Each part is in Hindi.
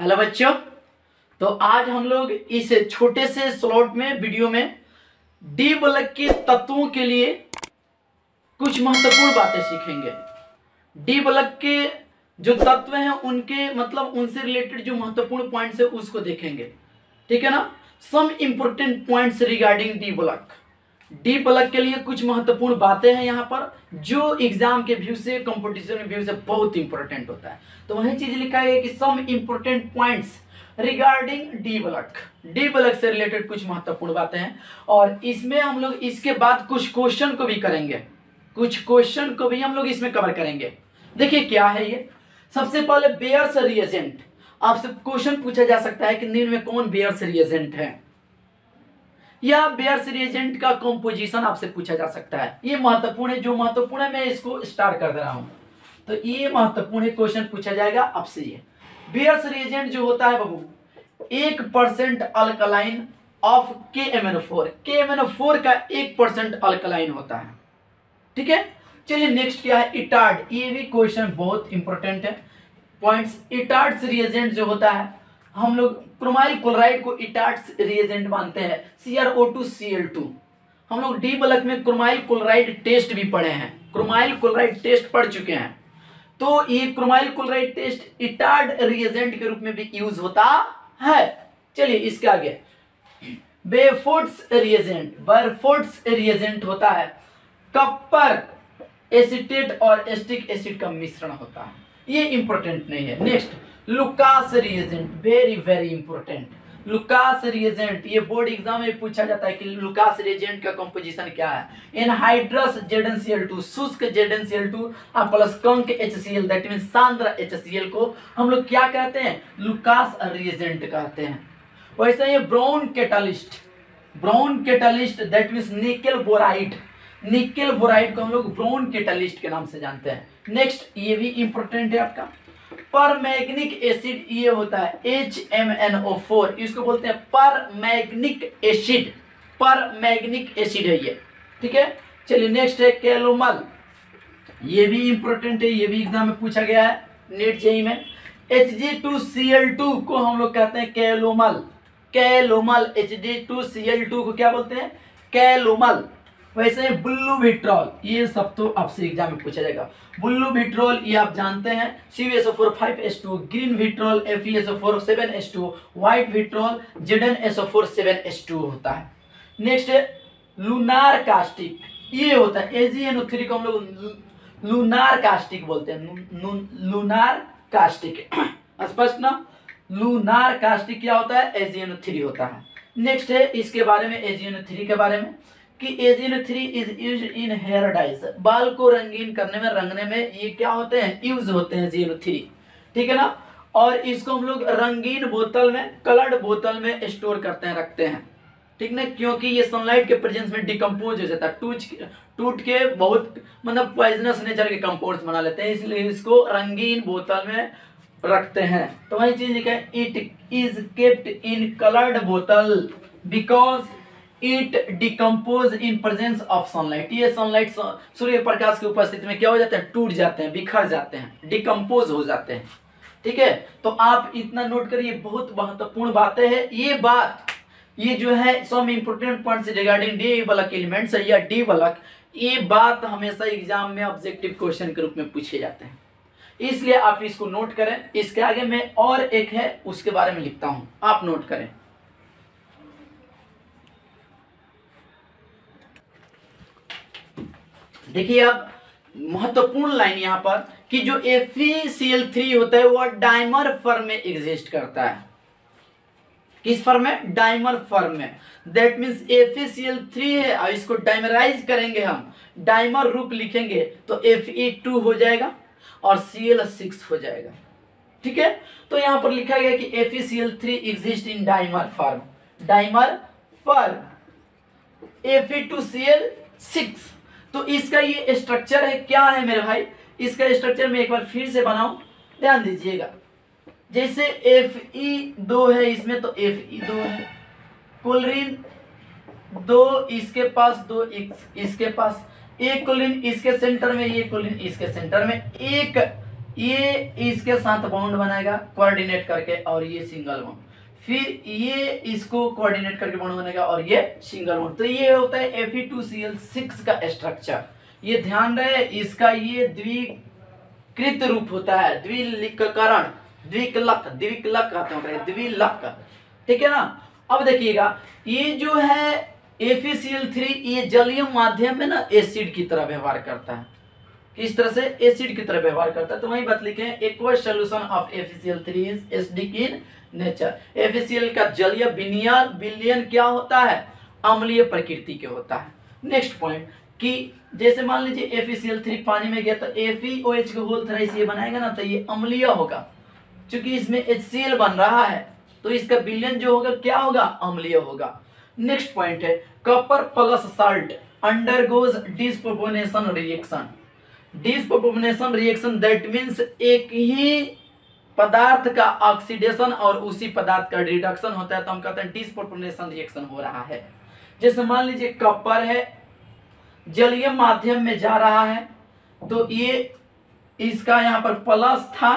हेलो बच्चों, तो आज हम लोग इस छोटे से स्लॉट में वीडियो में डी ब्लॉक के तत्वों के लिए कुछ महत्वपूर्ण बातें सीखेंगे। डी ब्लॉक के जो तत्व हैं उनके मतलब उनसे रिलेटेड जो महत्वपूर्ण पॉइंट्स है उसको देखेंगे, ठीक है ना। Some important points regarding D block. D block के लिए कुछ महत्वपूर्ण बातें हैं यहाँ पर जो एग्जाम के व्यू से, कंपटीशन व्यू से बहुत इंपॉर्टेंट होता है। तो वही चीज लिखा है कि some important points regarding D block. D block से रिलेटेड कुछ महत्वपूर्ण बातें हैं और इसमें हम लोग इसके बाद कुछ क्वेश्चन को भी करेंगे, कुछ क्वेश्चन को भी हम लोग इसमें कवर करेंगे। देखिए क्या है ये। सबसे पहले बेयर्स रिएजेंट। आपसे क्वेश्चन पूछा जा सकता है कि निम्न में कौन बेयर्स रिएजेंट है, या बेयर्स रिएजेंट का कंपोजिशन आपसे पूछा जा सकता है। ये महत्वपूर्ण है, जो महत्वपूर्ण है मैं इसको स्टार्ट कर दे रहा हूं। तो ये महत्वपूर्ण है, क्वेश्चन पूछा जाएगा आपसे। ये बेयर्स रिएजेंट जो होता है बाबू 1% अल्कलाइन ऑफ KMnO4। KMnO4 का 1% अल्कलाइन होता है, ठीक है। चलिए नेक्स्ट क्या है, इटार्ड। ये भी क्वेश्चन बहुत इंपॉर्टेंट है पॉइंट्स। इटार्ड्स रिएजेंट जो होता है, हम लोग क्रोमाइल क्लोराइड को इटार्ड्स रिएजेंट मानते हैं, CrO2Cl2। हम लोग डी ब्लॉक में क्रोमाइल क्लोराइड टेस्ट भी पढ़े हैं, क्रोमाइल क्लोराइड टेस्ट पढ़ चुके हैं। तो ये chromyl chloride test Etard reagent के रूप में भी यूज होता है। चलिए इसके आगे बेफोर्ट्स रिएजेंट। बेफोर्ट्स रिएजेंट होता है कॉपर एसीटेट और एसिटिक एसिड का मिश्रण होता है। ये इंपॉर्टेंट नहीं है। Next Lucas reagent, very very important. Lucas reagent ये बोर्ड एग्जाम में पूछा जाता है कि लुकास रिएजेंट का कंपोजिशन क्या है। एनहाइड्रस ZnCl2, शुष्क ZnCl2 plus conc HCl, that mean सांद्र HCl को हम लोग क्या कहते हैं, लुकास रिएजेंट कहते हैं। वैसे ये brown catalyst, brown catalyst that mean nickel boride, nickel boride को हम लोग ब्राउन कैटालिस्ट के नाम से जानते हैं। नेक्स्ट ये भी इंपॉर्टेंट है आपका परमैग्निक एसिड। ये होता है HMnO4, इसको बोलते हैं परमैग्निक एसिड, परमैग्निक एसिड है ये, ठीक है। चलिए नेक्स्ट है कैलोमल। ये भी इंपॉर्टेंट है, ये भी एग्जाम में पूछा गया है नीट जेईई में। Hg2Cl2 को हम लोग कहते हैं कैलोमल, कैलोमल। Hg2Cl2 को क्या बोलते हैं, कैलोमल। वैसे ब्लू विट्रॉल, ये सब तो आपसे एग्जाम में पूछा जाएगा। ब्लू विट्रॉल ये आप जानते हैं CuSO4 5H2, green vitriol FeSO4 7H2, white vitriol ZnSO4 7H2 होता है। नेक्स्ट है लूनार कास्टिक। ये होता है AgNO3 को हम लोग लूनार कास्टिक बोलते हैं, लूनार कास्टिक। स्पष्ट ना, लूनार कास्टिक क्या होता है, AgNO3 होता है। नेक्स्ट है इसके बारे में, AgNO3 के बारे में कि AgNO3 is used in hair dyes. बाल को रंगीन करने में, रंगने में ये क्या होते हैं, यूज होते हैं AgNO3, ठीक है ना। और इसको हम लोग रंगीन बोतल में, कलर्ड बोतल में स्टोर करते हैं, रखते हैं, ठीक ना, क्योंकि ये सनलाइट के प्रेजेंस में डिकम्पोज हो जाता है, टूट के बहुत मतलब पॉइजनस नेचर के कंपाउंड्स बना लेते हैं, इसलिए इसको रंगीन बोतल में रखते हैं। तो वही चीज लिखा है, it is kept in coloured बोतल because it decompose in presence of sunlight. ये सनलाइट सूर्य प्रकाश की उपस्थिति में क्या हो जाते हैं, टूट जाते हैं, बिखर जाते हैं, डिकम्पोज हो जाते हैं, ठीक है। तो आप इतना नोट करिए, बहुत महत्वपूर्ण बातें हैं ये बात। ये जो है some important points regarding D block elements या डी ब्लॉक, ये बात हमेशा एग्जाम में ऑब्जेक्टिव क्वेश्चन के रूप में पूछे जाते हैं, इसलिए आप इसको नोट करें। इसके आगे मैं और एक है उसके बारे में लिखता हूं, आप नोट करें। देखिए अब महत्वपूर्ण लाइन यहाँ पर कि जो FeCl3 होता है वो डाइमर फॉर्म में एग्जिस्ट करता है। किस फॉर्म में, डाइमर फॉर्म में। दैट मीन्स FeCl3 है और इसको डाइमराइज करेंगे, हम डाइमर रूप लिखेंगे तो Fe2 हो जाएगा और Cl6 हो जाएगा, ठीक है। तो यहाँ पर लिखा गया कि FeCl3 exist in dimer form, dimer form Fe2Cl6। तो इसका ये स्ट्रक्चर है, क्या है मेरे भाई, इसका स्ट्रक्चर मैं एक बार फिर से बनाऊं, ध्यान दीजिएगा। जैसे Fe2 है इसमें, तो Fe2 है, क्लोरीन 2 इसके पास, 2 इसके पास, एक क्लोरीन इसके सेंटर में, ये क्लोरीन इसके सेंटर में, एक ये इसके साथ बॉन्ड बनाएगा कोऑर्डिनेट करके और ये सिंगल बॉन्ड, फिर ये इसको कोऑर्डिनेट करके बॉन्ड बनेगा और ये सिंगल बॉन्ड। तो ये होता है Fe2Cl6 का स्ट्रक्चर। ये ध्यान रहे, इसका ये द्विकृत रूप होता है, द्विलिककरण, द्विकलक कहते हैं, द्विलक, ठीक है ना। अब देखिएगा ये जो है FeCl3 ये जलीय माध्यम में ना एसिड की तरह व्यवहार करता है। किस तरह से? एसिड की तरह व्यवहार करता है। तो वही बात लिखे हैं, aqueous solution of FeCl3 is acidic in nature. FeCl का जलीय विलयन क्या होता है? अम्लीय प्रकृति के होता है। नेक्स्ट पॉइंट कि जैसे मान लीजिए FeCl3 पानी में गया तो FeOH का होल थ्राइस ये बनाएगा ना, तो ये अम्लीय होगा। क्योंकि इसमें HCl बन रहा है तो इसका विलयन जो होगा क्या होगा? अम्लीय होगा। नेक्स्ट पॉइंट है copper plus salt undergoes disproportionation reaction. Disproportionation reaction that means एक ही पदार्थ का ऑक्सीडेशन और उसी पदार्थ का रिडक्शन होता है, तो हम कहते हैं डिसप्रोपोनेशन रिएक्शन हो रहा है। जैसे मान लीजिए कॉपर है, जलीय माध्यम में जा रहा है, तो ये इसका यहाँ पर प्लस था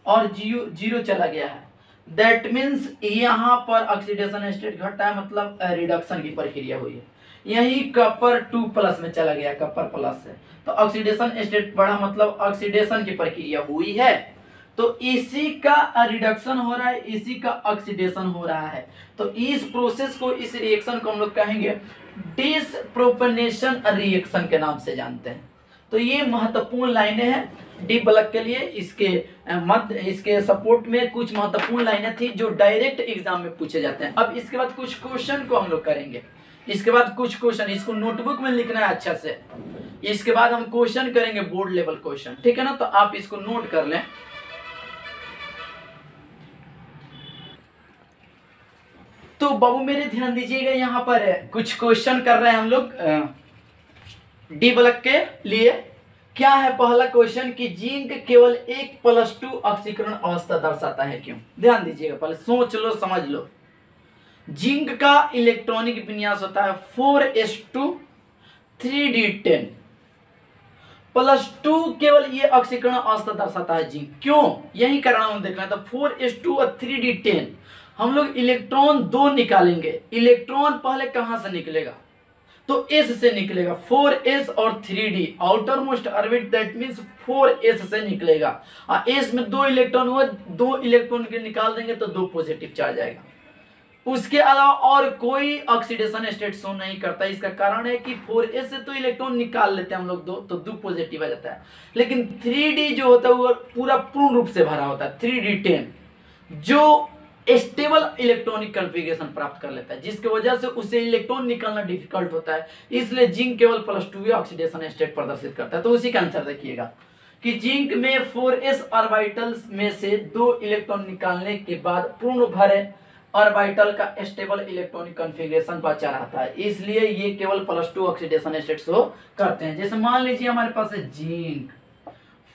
और जीरो चला गया है, दैट मीन्स यहाँ पर ऑक्सीडेशन स्टेट घटा है, मतलब रिडक्शन की प्रक्रिया हुई है। यही कॉपर 2+ में चला गया, कॉपर प्लस है तो ऑक्सीडेशन स्टेट बढ़ा, मतलब ऑक्सीडेशन की प्रक्रिया हुई है। तो इसी का रिडक्शन हो रहा है, इसी का ऑक्सीडेशन हो रहा है। तो इस प्रोसेस को, इस रिएक्शन को हम लोग कहेंगे डिसप्रोपोनेशन रिएक्शन के नाम से जानते हैं। तो ये महत्वपूर्ण लाइनें हैं डी ब्लॉक के लिए। इसके सपोर्ट में कुछ महत्वपूर्ण लाइनें थी जो डायरेक्ट एग्जाम में पूछे जाते हैं। अब इसके बाद कुछ क्वेश्चन को हम लोग करेंगे। इसके बाद कुछ क्वेश्चन, इसको नोटबुक में लिखना है अच्छा से। इसके बाद हम क्वेश्चन करेंगे, बोर्ड लेवल क्वेश्चन, ठीक है ना। तो आप इसको नोट कर लें। तो बाबू मेरे ध्यान दीजिएगा, यहाँ पर कुछ क्वेश्चन कर रहे हैं हम लोग डी ब्लॉक के लिए। क्या है पहला क्वेश्चन कि जिंक केवल 1+2 ऑक्सीकरण अवस्था दर्शाता है, क्यों? ध्यान दीजिएगा, पहले सोच लो, समझ लो। जिंक का इलेक्ट्रॉनिक विन्यास होता है 4s2 3d10 +2, केवल ये ऑक्सीकरण अवस्था दर्शाता है जिंक। क्यों? यही कारण हम देखना है। तो 4s2 और 3d10 हम लोग इलेक्ट्रॉन 2 निकालेंगे। इलेक्ट्रॉन पहले कहां से निकलेगा? तो s से निकलेगा, 4s और 3d outer most orbit, that means 4s से निकलेगा। और s में 2 इलेक्ट्रॉन हुआ, 2 इलेक्ट्रॉन के निकाल देंगे तो 2 पॉजिटिव चार्ज आएगा। उसके अलावा और कोई ऑक्सीडेशन स्टेट शो नहीं करता। इसका कारण है कि 4s से तो इलेक्ट्रॉन निकाल लेते हैं हम लोग 2, तो 2 पॉजिटिव आ जाता है। लेकिन 3d जो होता है वो पूरा पूर्ण रूप से भरा होता है, 3d10 जो स्टेबल इलेक्ट्रॉनिक कॉन्फ़िगरेशन प्राप्त कर लेता है, जिसकी वजह से उसे इलेक्ट्रॉन निकालना डिफिकल्ट होता है। इसलिए जिंक केवल +2 ऑक्सीडेशन स्टेट प्रदर्शित करता है। तो उसी का आंसर देखिएगा कि जिंक में 4s ऑर्बिटल्स में से 2 इलेक्ट्रॉन निकालने के बाद पूर्ण भरे ऑर्बिटल का स्टेबल इलेक्ट्रॉनिक कॉन्फ़िगरेशन बचा रहता है, इसलिए ये केवल +2 ऑक्सीडेशन स्टेट शो करते हैं। जैसे मान लीजिए हमारे पास है जिंक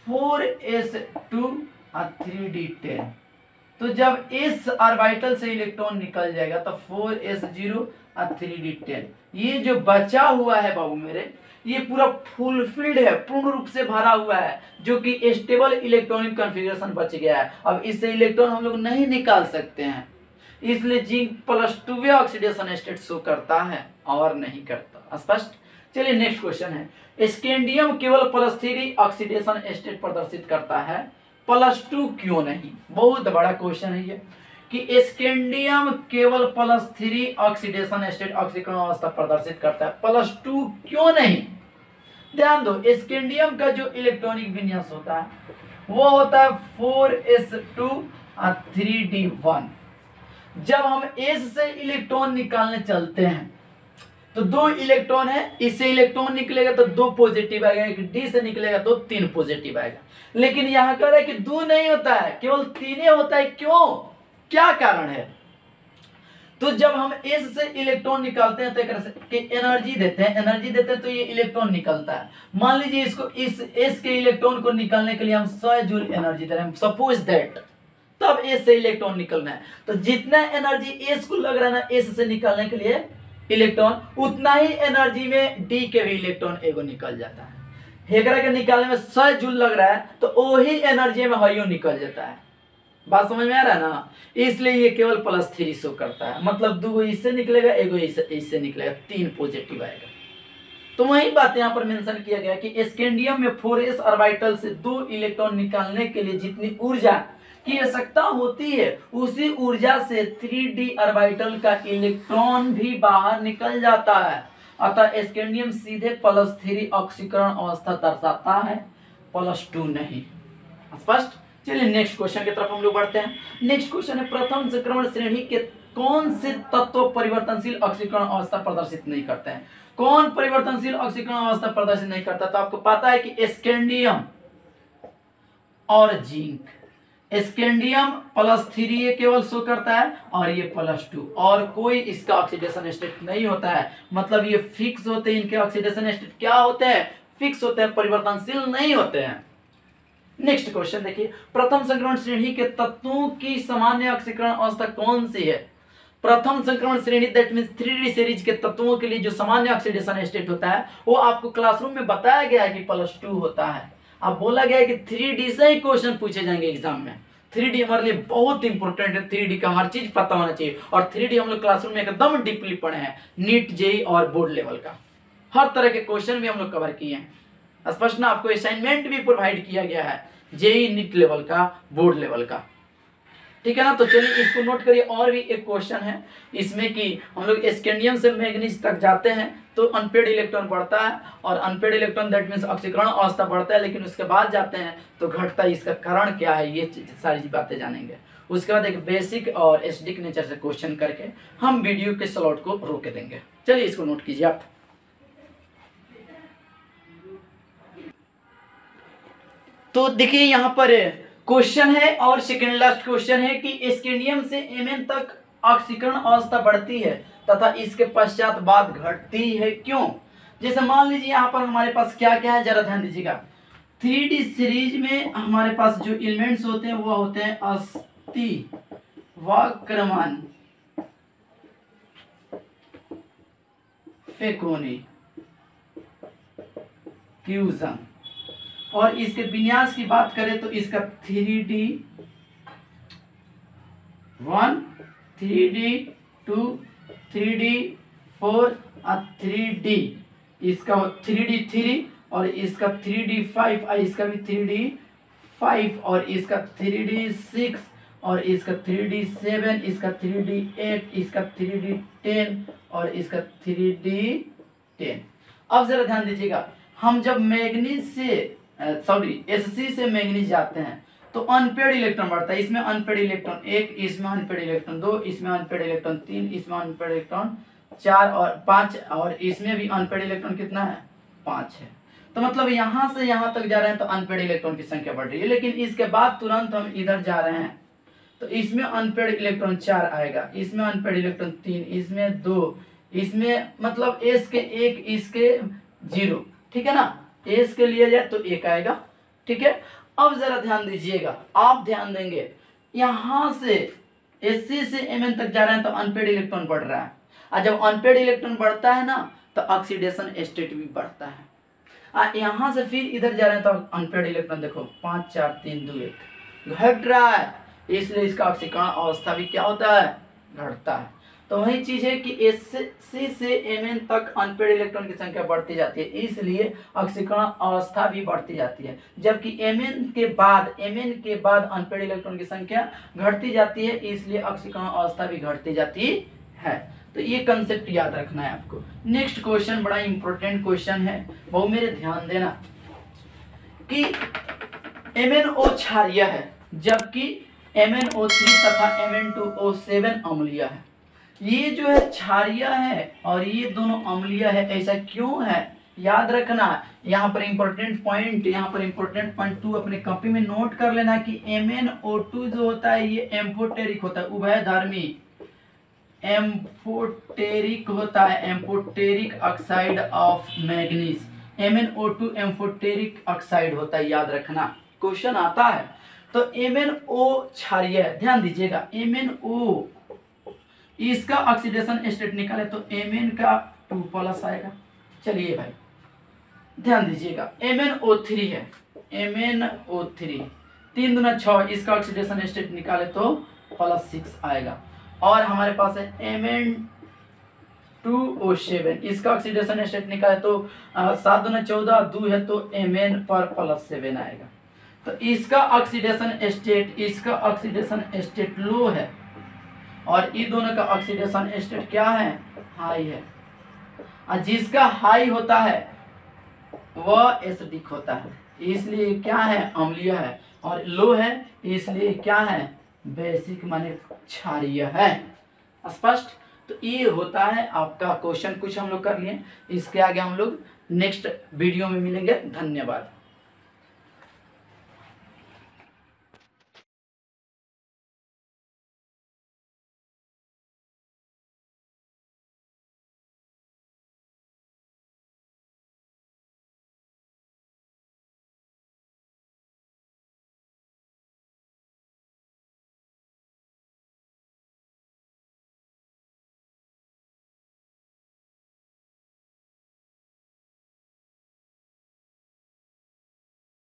4s2 और 3d10, तो जब इस ऑर्बिटल से इलेक्ट्रॉन निकल जाएगा तो 4s0 और 3d10, ये जो बचा हुआ है बाबू मेरे, ये पूरा फुलफिल्ड है, पूर्ण रूप से भरा हुआ है, जो कि स्टेबल इलेक्ट्रॉनिक कॉन्फ़िगरेशन बच गया है। अब इससे इलेक्ट्रॉन हम लोग नहीं निकाल सकते हैं, इसलिए जिंक +2 ऑक्सीडेशन स्टेट शो करता है और नहीं करता। स्पष्ट? चलिए नेक्स्ट क्वेश्चन है, स्कैंडियम केवल +3 ऑक्सीडेशन स्टेट प्रदर्शित करता है, +2 क्यों नहीं? बहुत बड़ा क्वेश्चन है ये कि स्कैंडियम केवल +3 ऑक्सीडेशन स्टेट ऑक्सीकरण अवस्था प्रदर्शित करता है, +2 क्यों नहीं? ध्यान दो, स्कैंडियम का जो इलेक्ट्रॉनिक विन्यास होता है वो होता है 4s2 और 3d1। जब हम s से इलेक्ट्रॉन निकालने चलते हैं तो 2 इलेक्ट्रॉन है, इससे इलेक्ट्रॉन निकलेगा तो 2 पॉजिटिव आएगा, एक डी से निकलेगा तो 3 पॉजिटिव आएगा। लेकिन यहाँ कह रहा है कि 2 नहीं होता है, केवल 3 होता है। क्यों? क्या कारण है? तो जब हम s से इलेक्ट्रॉन निकालते हैं तो एक एनर्जी देते हैं, तो ये इलेक्ट्रॉन निकलता है। मान लीजिए इसको, इस s के इलेक्ट्रॉन को निकालने के लिए हम 100 जूल एनर्जी दे रहे हैं, सपोज दैट, तब s से इलेक्ट्रॉन निकलना है। तो जितना एनर्जी s को लग रहा है ना s से निकालने के लिए इलेक्ट्रॉन, उतना ही एनर्जी में d के भी इलेक्ट्रॉन एगो निकल जाता है। हेकरा के निकालने में 100 जूल लग रहा है तो वही एनर्जी में हयो निकल जाता है। बात समझ में आ रहा है ना, इसलिए ये केवल +3 शो करता है, मतलब 2 इससे निकलेगा, एगो इससे निकलेगा, 3 पॉजिटिव आएगा। तो वही बात यहाँ पर मेंशन किया गया कि स्कैंडियम में 4s ऑर्बिटल से 2 इलेक्ट्रॉन निकालने के लिए जितनी ऊर्जा की आवश्यकता होती है उसी ऊर्जा से 3d ऑर्बिटल का इलेक्ट्रॉन भी बाहर निकल जाता है। अतः स्कैंडियम सीधे +3 ऑक्सीकरण अवस्था दर्शाता है, +2 नहीं। स्पष्ट। चलिए नेक्स्ट क्वेश्चन की तरफ हम लोग बढ़ते हैं। नेक्स्ट क्वेश्चन है, प्रथम संक्रमण श्रेणी के कौन से तत्व परिवर्तनशील ऑक्सीकरण अवस्था प्रदर्शित नहीं करते हैं? कौन परिवर्तनशील ऑक्सीकरण अवस्था प्रदर्शित नहीं करता? तो आपको पता है कि स्कैंडियम और जिंक। स्कैंडियम +3 ये केवल शो करता है और ये +2, और कोई इसका ऑक्सीडेशन स्टेट नहीं होता है, मतलब ये फिक्स होते हैं। इनके ऑक्सीडेशन स्टेट क्या होते हैं? फिक्स होते हैं, परिवर्तनशील नहीं होते हैं। नेक्स्ट क्वेश्चन देखिए, प्रथम संक्रमण श्रेणी के तत्वों की सामान्य ऑक्सीकरण अवस्था कौन सी है? प्रथम संक्रमण श्रेणी दैट मींस 3d सीरीज के तत्वों के लिए जो सामान्य ऑक्सीडेशन स्टेट होता है वो आपको क्लासरूम में बताया गया है कि +2 होता है। अब बोला गया है कि 3d से ही क्वेश्चन पूछे जाएंगे एग्जाम में। 3d हमारे लिए बहुत इंपॉर्टेंट है, 3d का हर चीज पता होना चाहिए, और 3d हम लोग क्लासरूम में एकदम डीपली पढ़े हैं, नीट जेई और बोर्ड लेवल का हर तरह के क्वेश्चन भी हम लोग कवर किए हैं। स्पष्ट ना, आपको असाइनमेंट भी प्रोवाइड किया गया है, जेई नीट लेवल का, बोर्ड लेवल का, ठीक है ना। तो चलिए इसको नोट करिए। और भी एक क्वेश्चन है इसमें कि हम लोग स्कैंडियम से मैग्नीज तक जाते हैं तो अनपेड इलेक्ट्रॉन बढ़ता है, और अनपेड इलेक्ट्रॉन दैट मींस ऑक्सीकरण अवस्था बढ़ता है, लेकिन उसके बाद जाते हैं तो घटता है। इसका कारण क्या है, ये सारी बातें जानेंगे। उसके बाद एक बेसिक और एसिडिक नेचर से क्वेश्चन करके हम वीडियो के स्लॉट को रोक देंगे। चलिए इसको नोट कीजिए आप। तो देखिए यहाँ पर क्वेश्चन है, और सेकेंड लास्ट क्वेश्चन है कि स्कैंडियम से Mn तक ऑक्सीकरण अवस्था बढ़ती है तथा इसके पश्चात बाद घटती है, क्यों? जैसे मान लीजिए यहाँ पर हमारे पास क्या क्या है, जरा ध्यान दीजिएगा। 3d सीरीज में हमारे पास जो एलिमेंट्स होते हैं वो होते हैं अस्थि, वक्रमान, फेकोनी, फ्यूजन, और इसके विन्यास की बात करें तो इसका 3d1, 3d2, 3d4 और 3d, इसका 3d3 और इसका 3d5 और इसका भी 3d5 और इसका 3d6 और इसका 3d7, इसका 3d8, इसका 3d10 और इसका 3d10। अब जरा ध्यान दीजिएगा, हम जब मैग्नीज से Sc से मैग्नीज जाते हैं तो अनपेड इलेक्ट्रॉन बढ़ता है। इसमें अनपेड इलेक्ट्रॉन 1, इसमें अनपेड इलेक्ट्रॉन 2, इसमें अनपेड इलेक्ट्रॉन 3, इसमें अनपेड इलेक्ट्रॉन 4 और 5, और इसमें भी अनपेड इलेक्ट्रॉन कितना है? 5 है। तो मतलब यहाँ से यहाँ तक जा रहे हैं तो अनपेड इलेक्ट्रॉन की संख्या बढ़ रही है, लेकिन इसके बाद तुरंत हम इधर जा रहे हैं तो इसमें अनपेड इलेक्ट्रॉन 4 आएगा, इसमें अनपेड इलेक्ट्रॉन 3, इसमें 2, इसमें मतलब एस के 1, इसके 0, ठीक है ना। एस के लिए जाए तो 1 आएगा, ठीक है। अब जरा ध्यान दीजिएगा, आप ध्यान देंगे, यहाँ से Sc से Mn तक जा रहे हैं तो अनपेड इलेक्ट्रॉन बढ़ रहा है, और जब अनपेड इलेक्ट्रॉन बढ़ता है ना तो ऑक्सीडेशन स्टेट भी बढ़ता है। यहाँ से फिर इधर जा रहे हैं तो अनपेड इलेक्ट्रॉन देखो 5 4 3 2 1 घट रहा है, इसलिए इसका ऑक्सीकरण अवस्था भी क्या होता है? घटता है। तो वही चीज है कि Sc से Mn तक अनपेड इलेक्ट्रॉन की संख्या बढ़ती जाती है, इसलिए ऑक्सीकरण अवस्था भी बढ़ती जाती है, जबकि Mn के बाद अनपेड इलेक्ट्रॉन की संख्या घटती जाती है, इसलिए ऑक्सीकरण अवस्था भी घटती जाती है। तो ये कंसेप्ट याद रखना है आपको। नेक्स्ट क्वेश्चन बड़ा इंपॉर्टेंट क्वेश्चन है, बहु मेरे ध्यान देना कि MnO क्षारीय है जबकि MnO3 तथा Mn2O7 अम्लीय है। ये जो है क्षारीय है और ये दोनों अम्लीय है, ऐसा क्यों है? याद रखना। यहाँ पर इंपॉर्टेंट पॉइंट 2 अपने कॉपी में नोट कर लेना कि MnO2 जो होता है ये एम्फोटेरिक होता है, उभयधर्मी एम्फोटेरिक होता है, amphoteric oxide of manganese. MnO2 amphoteric oxide होता है, याद रखना, क्वेश्चन आता है। तो MnO क्षारीय है, ध्यान दीजिएगा। MnO इसका ऑक्सीडेशन स्टेट निकाले तो Mn का 2+ आएगा। चलिए भाई ध्यान दीजिएगा MnO3 है, MnO3 3 दूना 6, इसका ऑक्सीडेशन स्टेट निकाले तो +6 आएगा। और हमारे पास है Mn2O7, इसका ऑक्सीडेशन स्टेट निकाले तो 7 दूना 14, 2 है तो Mn पर +7 आएगा। तो इसका ऑक्सीडेशन स्टेट लो है और ये दोनों का ऑक्सीडेशन स्टेट क्या है, हाई है। और जिसका हाई होता है वह एसिडिक होता है, इसलिए क्या है, अम्लीय है। और लो है इसलिए क्या है, बेसिक माने क्षारीय है। स्पष्ट। तो ये होता है आपका क्वेश्चन, कुछ हम लोग कर लिए। इसके आगे हम लोग नेक्स्ट वीडियो में मिलेंगे। धन्यवाद।